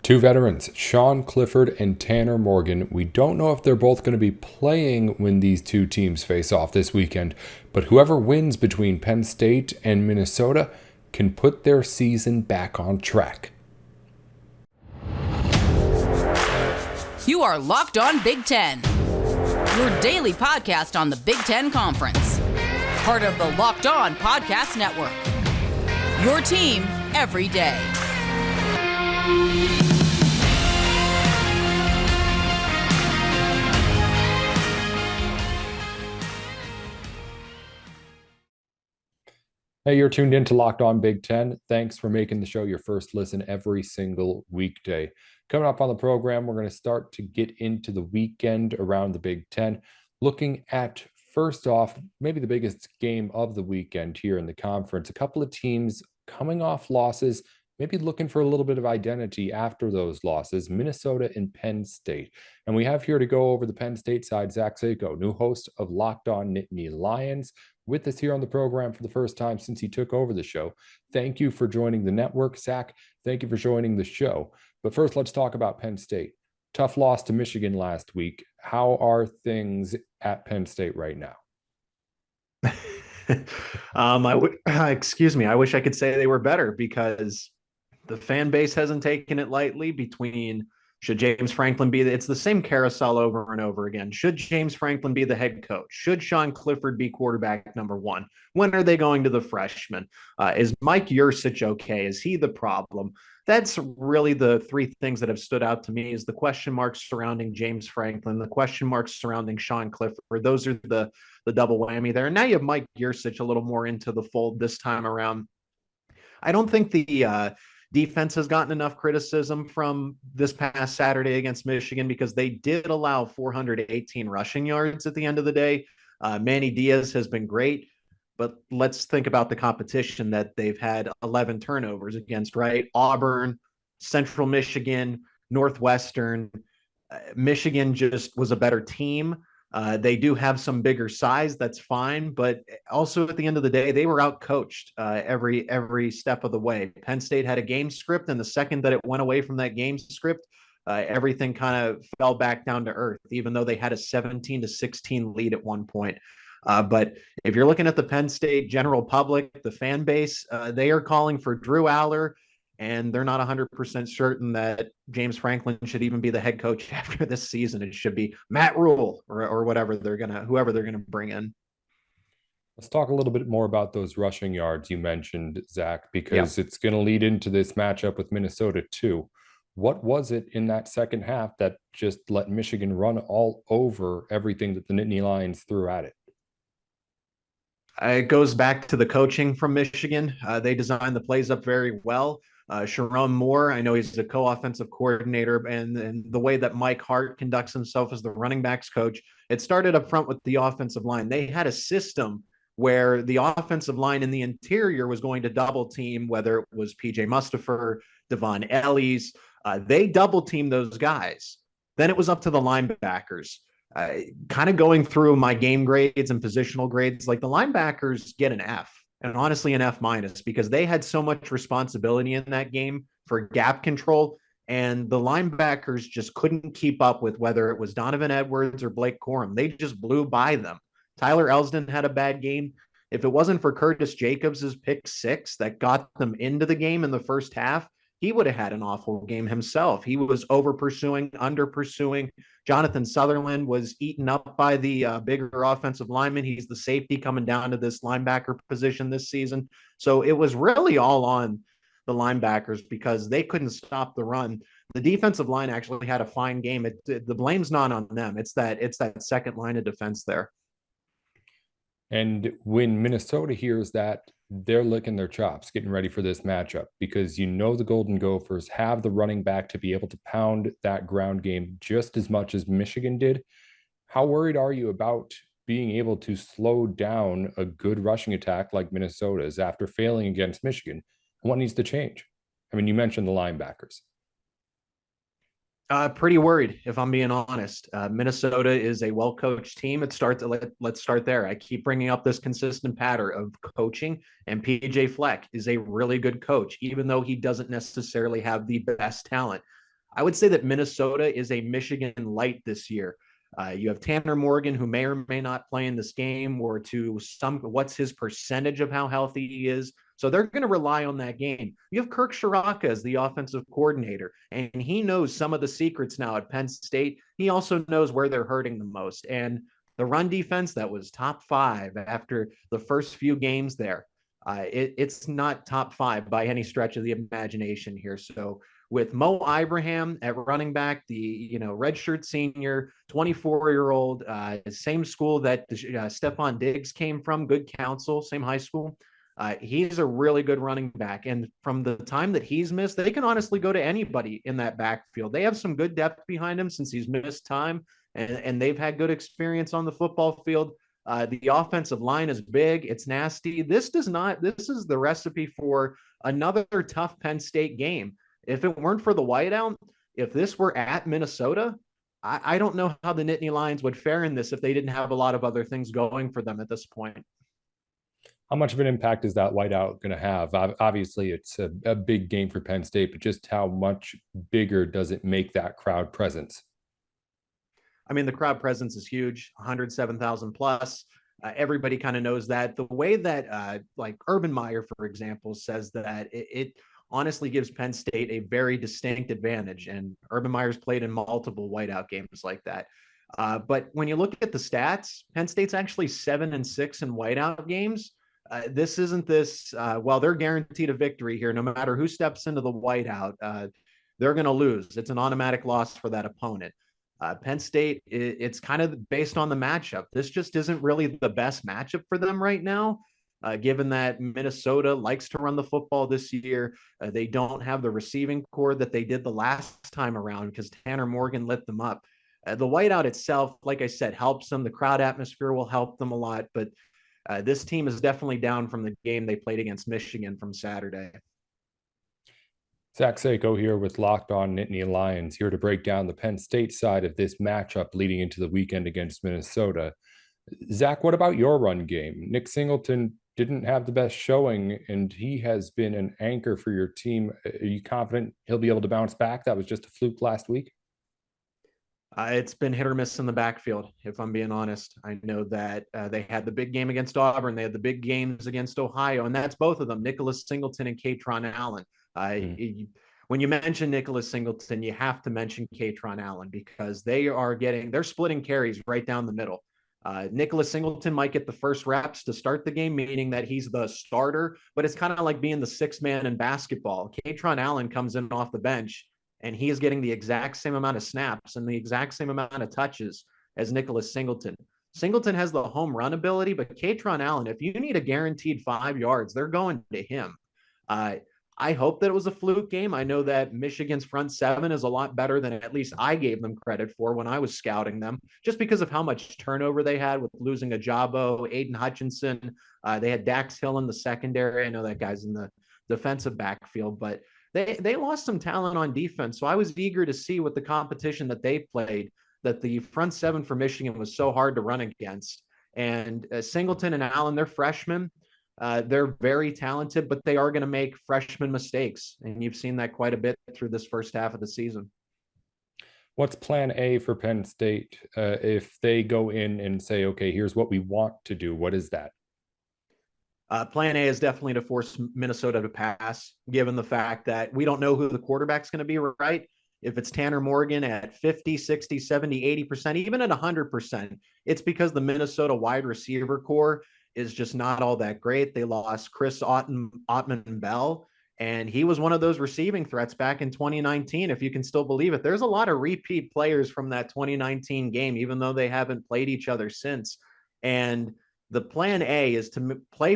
Two veterans, Sean Clifford and Tanner Morgan. We don't know if they're both going to be playing when these two teams face off this weekend, but whoever wins between Penn State and Minnesota can put their season back on track. You are Locked On Big Ten, your daily podcast on the Big Ten Conference. Part of the Locked On Podcast Network, your team every day. Hey, you're tuned in to Locked On Big Ten. Thanks for making the show your first listen every single weekday. Coming up on the program, we're going to start to get into the weekend around the Big Ten, looking at, first off, maybe the biggest game of the weekend here in the conference. A couple of teams coming off losses, maybe looking for a little bit of identity after those losses, Minnesota and Penn State. And we have here to go over the Penn State side, Zach Seyko, new host of Locked On Nittany Lions, with us here on the program for the first time since he took over the show. Thank you for joining the network, Zach. Thank you for joining the show. But first, let's talk about Penn State. Tough loss to Michigan last week. How are things at Penn State right now? Excuse me. I wish I could say they were better because the fan base hasn't taken it lightly. Between should James Franklin be it's the same carousel over and over again. Should James Franklin be the head coach? Should Sean Clifford be quarterback number one? When are they going to the freshman? Is Mike Yurcich okay? Is he the problem? That's really the three things that have stood out to me: is the question marks surrounding James Franklin, the question marks surrounding Sean Clifford. Those are the double whammy there. And now you have Mike Yurcich a little more into the fold this time around. I don't think the defense has gotten enough criticism from this past Saturday against Michigan because they did allow 418 rushing yards at the end of the day. Manny Diaz has been great, but let's think about the competition that they've had 11 turnovers against, right? Auburn, Central Michigan, Northwestern. Michigan just was a better team. They do have some bigger size, that's fine, but also at the end of the day, they were outcoached every step of the way. Penn State had a game script, and the second that it went away from that game script, everything kind of fell back down to earth, even though they had a 17-16 lead at one point. But if you're looking at the Penn State general public, the fan base, they are calling for Drew Aller, and they're not 100% certain that James Franklin should even be the head coach after this season. It should be Matt Rule or whoever they're gonna bring in. Let's talk a little bit more about those rushing yards you mentioned, Zach, because Yep. it's going to lead into this matchup with Minnesota too. What was it in that second half that just let Michigan run all over everything that the Nittany Lions threw at it? It goes back to the coaching from Michigan. They designed the plays up very well. Sharon Moore, I know he's the co-offensive coordinator, and the way that Mike Hart conducts himself as the running backs coach, it started up front with the offensive line. They had a system where the offensive line in the interior was going to double team, whether it was PJ Mustipher, Devon Ellis. They double team those guys. Then it was up to the linebackers. Kind of going through my game grades and positional grades, like the linebackers get an F, and honestly an F minus, because they had so much responsibility in that game for gap control, and the linebackers just couldn't keep up with whether it was Donovan Edwards or Blake Corum. They just blew by them. Tyler Elsdon had a bad game. If it wasn't for Curtis Jacobs's pick six that got them into the game in the first half, he would have had an awful game himself. He was over pursuing, under pursuing. Jonathan Sutherland was eaten up by the bigger offensive lineman. He's the safety coming down to this linebacker position this season. So it was really all on the linebackers because they couldn't stop the run. The defensive line actually had a fine game. The blame's not on them. It's that second line of defense there. And when Minnesota hears that, they're licking their chops, getting ready for this matchup, because you know the Golden Gophers have the running back to be able to pound that ground game just as much as Michigan did. How worried are you about being able to slow down a good rushing attack like Minnesota's after failing against Michigan? What needs to change? I mean, you mentioned the linebackers. Pretty worried, if I'm being honest. Minnesota is a well-coached team. Let's start there. I keep bringing up this consistent pattern of coaching, and PJ Fleck is a really good coach, even though he doesn't necessarily have the best talent. I would say that Minnesota is a Michigan light this year. You have Tanner Morgan, who may or may not play in this game, or to some, what's his percentage of how healthy he is. So they're going to rely on that game. You have Kirk Shiraka as the offensive coordinator, and he knows some of the secrets now at Penn State. He also knows where they're hurting the most. And the run defense that was top 5 after the first few games there, it's not top 5 by any stretch of the imagination here. So with Mo Ibrahim at running back, the redshirt senior, 24-year-old, same school that Stephon Diggs came from, good counsel, same high school. He's a really good running back. And from the time that he's missed, they can honestly go to anybody in that backfield. They have some good depth behind him since he's missed time, and they've had good experience on the football field. The offensive line is big. It's nasty. This is the recipe for another tough Penn State game. If it weren't for the whiteout, if this were at Minnesota, I don't know how the Nittany Lions would fare in this if they didn't have a lot of other things going for them at this point. How much of an impact is that whiteout going to have? Obviously, it's a big game for Penn State, but just how much bigger does it make that crowd presence? I mean, the crowd presence is huge, 107,000 plus. Everybody kind of knows that. The way that like Urban Meyer, for example, says that it honestly gives Penn State a very distinct advantage. And Urban Meyer's played in multiple whiteout games like that. But when you look at the stats, Penn State's actually 7-6 in whiteout games. This isn't this, well, they're guaranteed a victory here. No matter who steps into the whiteout, they're going to lose. It's an automatic loss for that opponent. Penn State, it's kind of based on the matchup. This just isn't really the best matchup for them right now, given that Minnesota likes to run the football this year. They don't have the receiving core that they did the last time around because Tanner Morgan lit them up. The whiteout itself, like I said, helps them. The crowd atmosphere will help them a lot, but this team is definitely down from the game they played against Michigan from Saturday. Zach Seyko here with Locked On Nittany Lions, here to break down the Penn State side of this matchup leading into the weekend against Minnesota. Zach, what about your run game? Nick Singleton didn't have the best showing, and he has been an anchor for your team. Are you confident he'll be able to bounce back? That was just a fluke last week. It's been hit or miss in the backfield, if I'm being honest. I know that they had the big game against Auburn. They had the big games against Ohio, and that's both of them, Nicholas Singleton and Katron Allen. When you mention Nicholas Singleton, you have to mention Katron Allen because they're splitting carries right down the middle. Nicholas Singleton might get the first reps to start the game, meaning that he's the starter, but it's kind of like being the sixth man in basketball. Katron Allen comes in off the bench, and he is getting the exact same amount of snaps and the exact same amount of touches as Nicholas Singleton. Singleton has the home run ability, but Katron Allen, if you need a guaranteed 5 yards, they're going to him. I hope that it was a fluke game. I know that Michigan's front seven is a lot better than at least I gave them credit for when I was scouting them, just because of how much turnover they had with losing Ajabo, Aiden Hutchinson. They had Dax Hill in the secondary. I know that guy's in the defensive backfield, but they lost some talent on defense. So I was eager to see what the competition that they played, that the front seven for Michigan was so hard to run against. And Singleton and Allen, they're freshmen. They're very talented, but they are going to make freshman mistakes. And you've seen that quite a bit through this first half of the season. What's plan A for Penn State if they go in and say, okay, here's what we want to do? What is that? Plan A is definitely to force Minnesota to pass, given the fact that we don't know who the quarterback's going to be, right? If it's Tanner Morgan at 50, 60, 70, 80%, even at 100%, it's because the Minnesota wide receiver core is just not all that great. They lost Chris Ottman-Bell, and he was one of those receiving threats back in 2019, if you can still believe it. There's a lot of repeat players from that 2019 game, even though they haven't played each other since. And the plan A is to play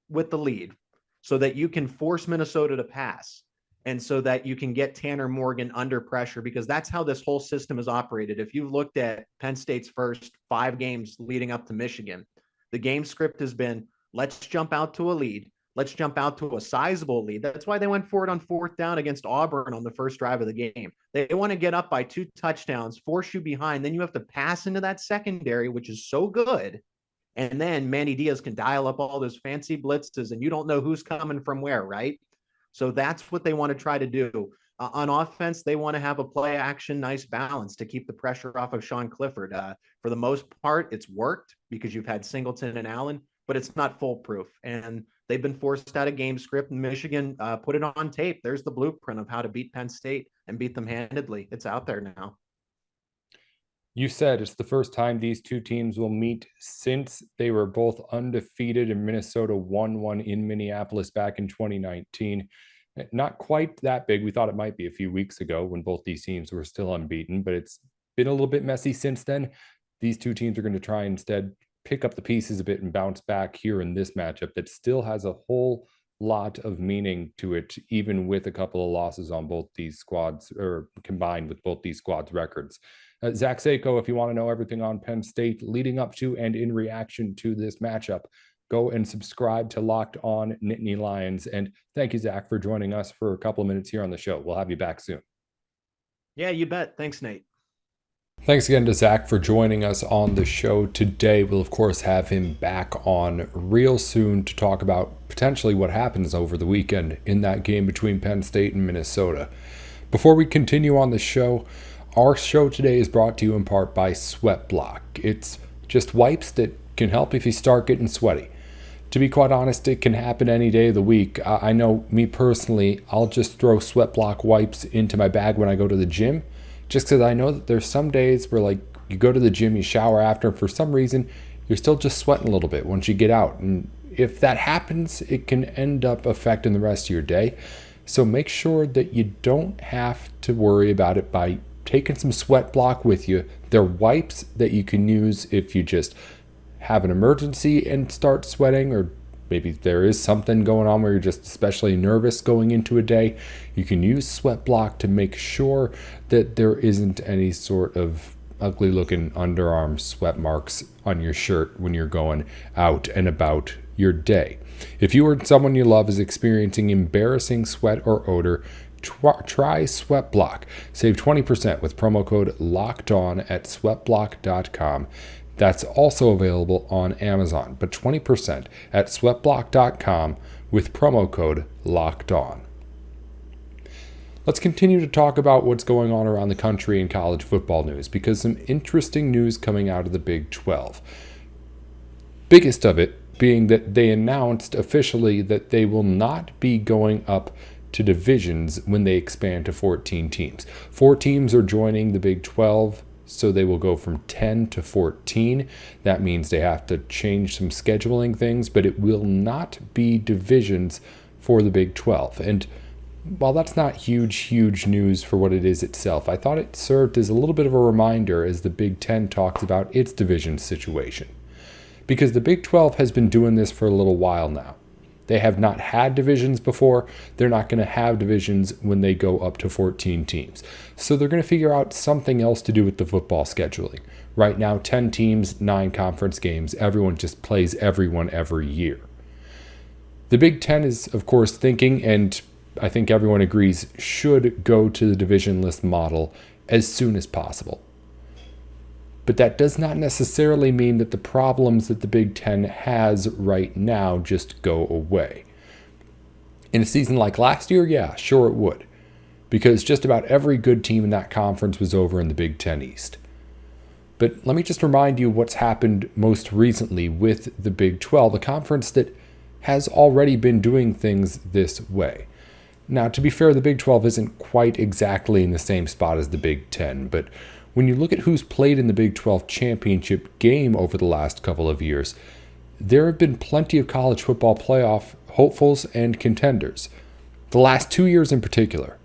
with the lead so that you can force Minnesota to pass and so that you can get Tanner Morgan under pressure, because that's how this whole system is operated. If you've looked at Penn State's first 5 games leading up to Michigan, the game script has been, let's jump out to a lead. Let's jump out to a sizable lead. That's why they went for it on 4th down against Auburn on the first drive of the game. They want to get up by 2 touchdowns, force you behind. Then you have to pass into that secondary, which is so good. And then Manny Diaz can dial up all those fancy blitzes, and you don't know who's coming from where, right? So that's what they want to try to do. On offense, they want to have a play action, nice balance to keep the pressure off of Sean Clifford. For the most part, it's worked because you've had Singleton and Allen, but it's not foolproof. And they've been forced out of game script. And Michigan put it on tape. There's the blueprint of how to beat Penn State and beat them handedly. It's out there now. You said it's the first time these two teams will meet since they were both undefeated and Minnesota won one in Minneapolis back in 2019. Not quite that big. We thought it might be a few weeks ago when both these teams were still unbeaten, but it's been a little bit messy since then. These two teams are going to try instead pick up the pieces a bit and bounce back here in this matchup that still has a whole lot of meaning to it, even with a couple of losses on both these squads, or combined with both these squads' records. Zach Seyko, if you want to know everything on Penn State leading up to and in reaction to this matchup, go and subscribe to Locked On Nittany Lions. And thank you, Zach, for joining us for a couple of minutes here on the show. We'll have you back soon. Yeah, you bet. Thanks, Nate. Thanks again to Zach for joining us on the show today. We'll, of course, have him back on real soon to talk about potentially what happens over the weekend in that game between Penn State and Minnesota. Before we continue on the show, our show today is brought to you in part by Sweat Block. It's just wipes that can help if you start getting sweaty. To be quite honest, it can happen any day of the week. I know me personally, I'll just throw Sweat Block wipes into my bag when I go to the gym, just because I know that there's some days where, like, you go to the gym, you shower after, and for some reason, you're still just sweating a little bit once you get out. And if that happens, it can end up affecting the rest of your day. So make sure that you don't have to worry about it by taking some Sweat Block with you. They're wipes that you can use if you just have an emergency and start sweating, or maybe there is something going on where you're just especially nervous going into a day. You can use Sweat Block to make sure that there isn't any sort of ugly looking underarm sweat marks on your shirt when you're going out and about your day. If you or someone you love is experiencing embarrassing sweat or odor, try Sweat Block. Save 20% with promo code LOCKEDON at sweatblock.com. That's also available on Amazon, but 20% at sweatblock.com with promo code LOCKEDON. Let's continue to talk about what's going on around the country in college football news, because some interesting news coming out of the Big 12. Biggest of it being that they announced officially that they will not be going up to divisions when they expand to 14 teams. 4 teams are joining the Big 12, so they will go from 10 to 14. That means they have to change some scheduling things, but it will not be divisions for the Big 12. And while that's not huge news for what it is itself, I thought it served as a little bit of a reminder as the Big 10 talks about its division situation. Because the Big 12 has been doing this for a little while now. They have not had divisions before. They're not going to have divisions when they go up to 14 teams. So they're going to figure out something else to do with the football scheduling. Right now, 10 teams, 9 conference games. Everyone just plays everyone every year. The Big 10 is, of course, thinking, and I think everyone agrees, should go to the divisionless model as soon as possible. But that does not necessarily mean that the problems that the Big Ten has right now just go away. In a season like last year, yeah, sure it would. Because just about every good team in that conference was over in the Big Ten East. But let me just remind you what's happened most recently with the Big 12, a conference that has already been doing things this way. Now, to be fair, the Big 12 isn't quite exactly in the same spot as the Big 10, but when you look at who's played in the Big 12 championship game over the last couple of years, there have been plenty of college football playoff hopefuls and contenders. The last 2 years in particular,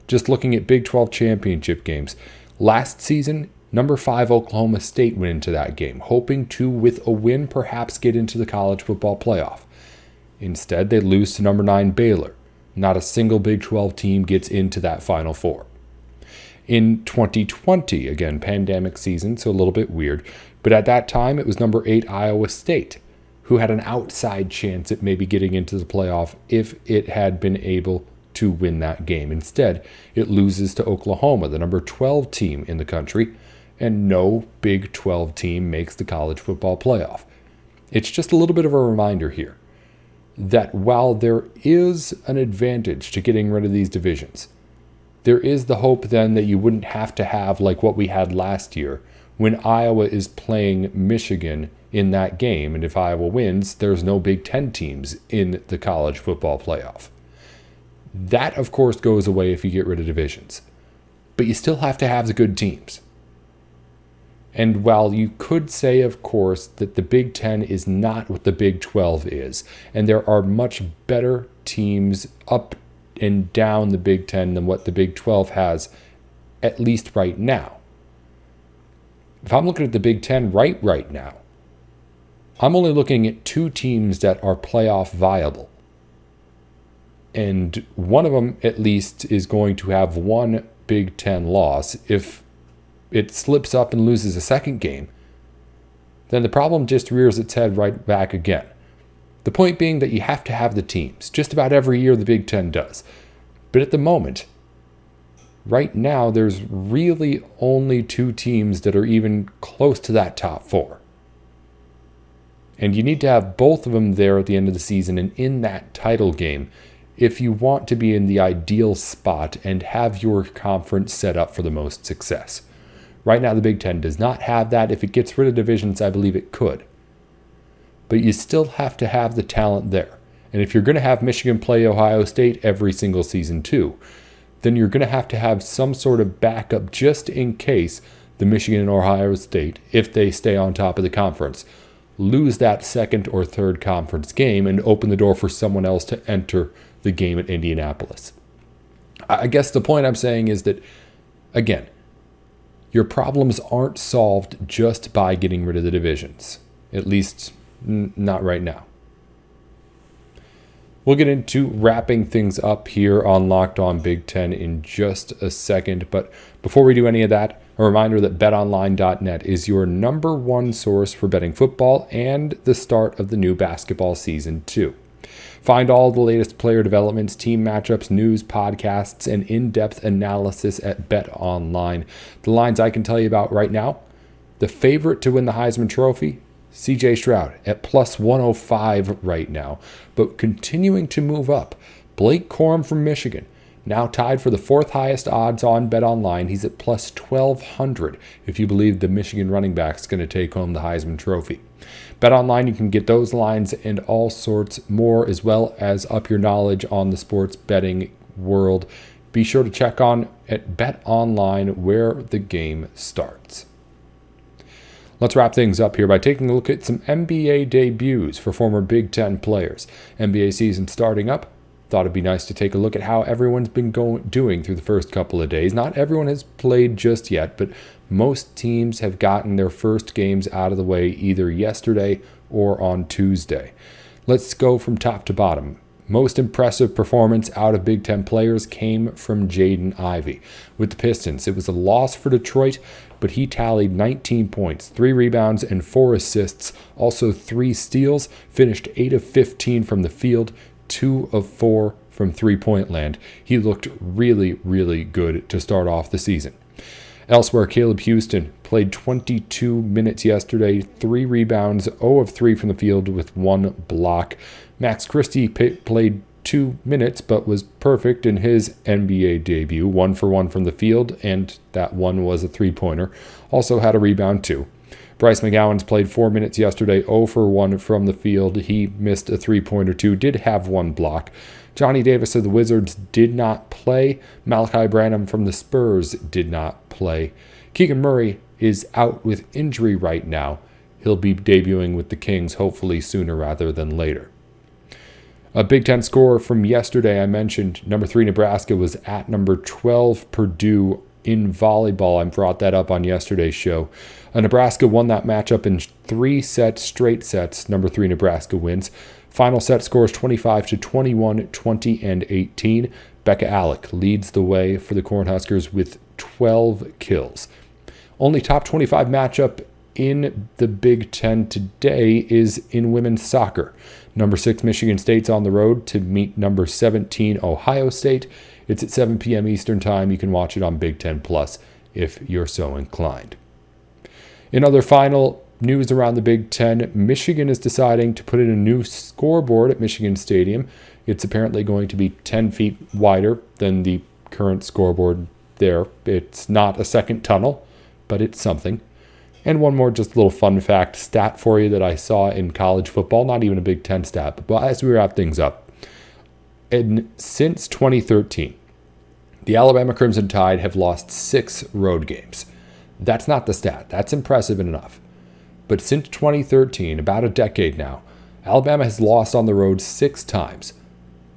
just looking at Big 12 championship games, last season, number 5 Oklahoma State went into that game, hoping to, with a win, perhaps get into the college football playoff. Instead, they lose to number 9 Baylor. Not a single Big 12 team gets into that Final Four. In 2020, again, pandemic season, so a little bit weird, but at that time it was number 8 Iowa State, who had an outside chance at maybe getting into the playoff if it had been able to win that game. Instead, it loses to Oklahoma, the number 12 team in the country, and no Big 12 team makes the college football playoff. It's just a little bit of a reminder here that while there is an advantage to getting rid of these divisions, there is the hope then that you wouldn't have to have like what we had last year when Iowa is playing Michigan in that game. And if Iowa wins, there's no Big Ten teams in the college football playoff. That, of course, goes away if you get rid of divisions. But you still have to have the good teams. And while you could say, of course, that the Big Ten is not what the Big 12 is, and there are much better teams up and down the Big Ten than what the Big 12 has, at least right now. If I'm looking at the Big Ten right now, I'm only looking at two teams that are playoff viable. And one of them, at least, is going to have one Big Ten loss. If it slips up and loses a second game, then the problem just rears its head right back again. The point being that you have to have the teams. Just about every year the Big Ten does. But at the moment, right now, there's really only two teams that are even close to that top four. And you need to have both of them there at the end of the season and in that title game if you want to be in the ideal spot and have your conference set up for the most success. Right now, the Big Ten does not have that. If it gets rid of divisions, I believe it could. But you still have to have the talent there. And if you're going to have Michigan play Ohio State every single season too, then you're going to have some sort of backup just in case the Michigan and Ohio State, if they stay on top of the conference, lose that second or third conference game and open the door for someone else to enter the game at Indianapolis. I guess the point I'm saying is that, again, your problems aren't solved just by getting rid of the divisions. At least, not right now. We'll get into wrapping things up here on Locked On Big Ten in just a second. But before we do any of that, a reminder that betonline.net is your number one source for betting football and the start of the new basketball season too. Find all the latest player developments, team matchups, news, podcasts, and in-depth analysis at BetOnline. The lines I can tell you about right now: the favorite to win the Heisman Trophy, CJ Stroud, at plus 105 right now, but continuing to move up. Blake Corum from Michigan, now tied for the fourth highest odds on BetOnline. He's at plus 1,200 if you believe the Michigan running back's going to take home the Heisman Trophy. BetOnline, you can get those lines and all sorts more, as well as up your knowledge on the sports betting world. Be sure to check on at BetOnline where the game starts. Let's wrap things up here by taking a look at some NBA debuts for former Big Ten players. NBA season starting up. Thought it'd be nice to take a look at how everyone's been doing through the first couple of days. Not everyone has played just yet, but most teams have gotten their first games out of the way either yesterday or on Tuesday. Let's go from top to bottom. Most impressive performance out of Big Ten players came from Jaden Ivey. With the Pistons, it was a loss for Detroit, but he tallied 19 points, 3 rebounds, and 4 assists, also 3 steals, finished 8 of 15 from the field, 2 of 4 from three-point land. He looked really, really good to start off the season. Elsewhere, Caleb Houston played 22 minutes yesterday, 3 rebounds, 0 of 3 from the field with 1 block. Max Christie played 2 minutes, but was perfect in his NBA debut, 1 for 1 from the field, and that one was a three-pointer. Also had a rebound too. Bryce McGowan's played 4 minutes yesterday, 0 for 1 from the field. He missed a three-pointer too, did have 1 block. Johnny Davis of the Wizards did not play. Malachi Branham from the Spurs did not play. Keegan Murray is out with injury right now. He'll be debuting with the Kings hopefully sooner rather than later. A Big Ten score from yesterday, I mentioned number 3 Nebraska was at number 12 Purdue in volleyball. I brought that up on yesterday's show. Nebraska won that matchup in 3 straight sets. Number 3 Nebraska wins. Final set scores 25-21, 20, and 18. Becca Alec leads the way for the Cornhuskers with 12 kills. Only top 25 matchup in the Big Ten today is in women's soccer. Number 6 Michigan State's on the road to meet number 17 Ohio State. It's at 7 p.m. Eastern Time. You can watch it on Big Ten Plus if you're so inclined. In other final news around the Big Ten, Michigan is deciding to put in a new scoreboard at Michigan Stadium. It's apparently going to be 10 feet wider than the current scoreboard there. It's not a second tunnel, but it's something. And one more just little fun fact stat for you that I saw in college football, not even a Big Ten stat, but as we wrap things up. And since 2013, the Alabama Crimson Tide have lost 6 road games. That's not the stat. That's impressive enough. But since 2013, about a decade now, Alabama has lost on the road 6 times.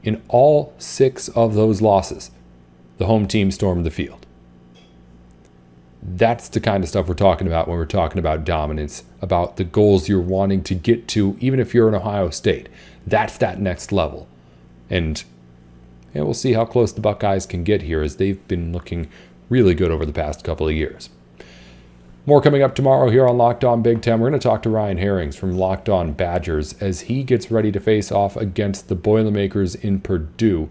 In all 6 of those losses, the home team stormed the field. That's the kind of stuff we're talking about when we're talking about dominance, about the goals you're wanting to get to, even if you're in Ohio State. That's that next level. And we'll see how close the Buckeyes can get here, as they've been looking really good over the past couple of years. More coming up tomorrow here on Locked On Big Ten. We're going to talk to Ryan Herrings from Locked On Badgers as he gets ready to face off against the Boilermakers in Purdue.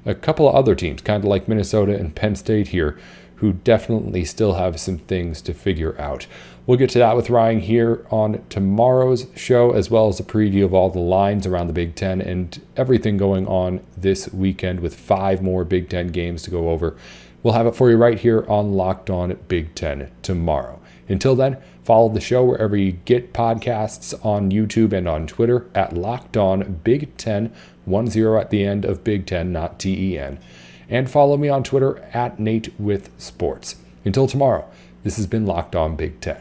A couple of other teams, kind of like Minnesota and Penn State here, who definitely still have some things to figure out. We'll get to that with Ryan here on tomorrow's show, as well as a preview of all the lines around the Big Ten and everything going on this weekend with 5 more Big Ten games to go over. We'll have it for you right here on Locked On Big Ten tomorrow. Until then, follow the show wherever you get podcasts on YouTube and on Twitter at Locked On Big Ten, 10 at the end of Big Ten, not TEN. And follow me on Twitter at Nate with Sports. Until tomorrow, this has been Locked On Big Ten.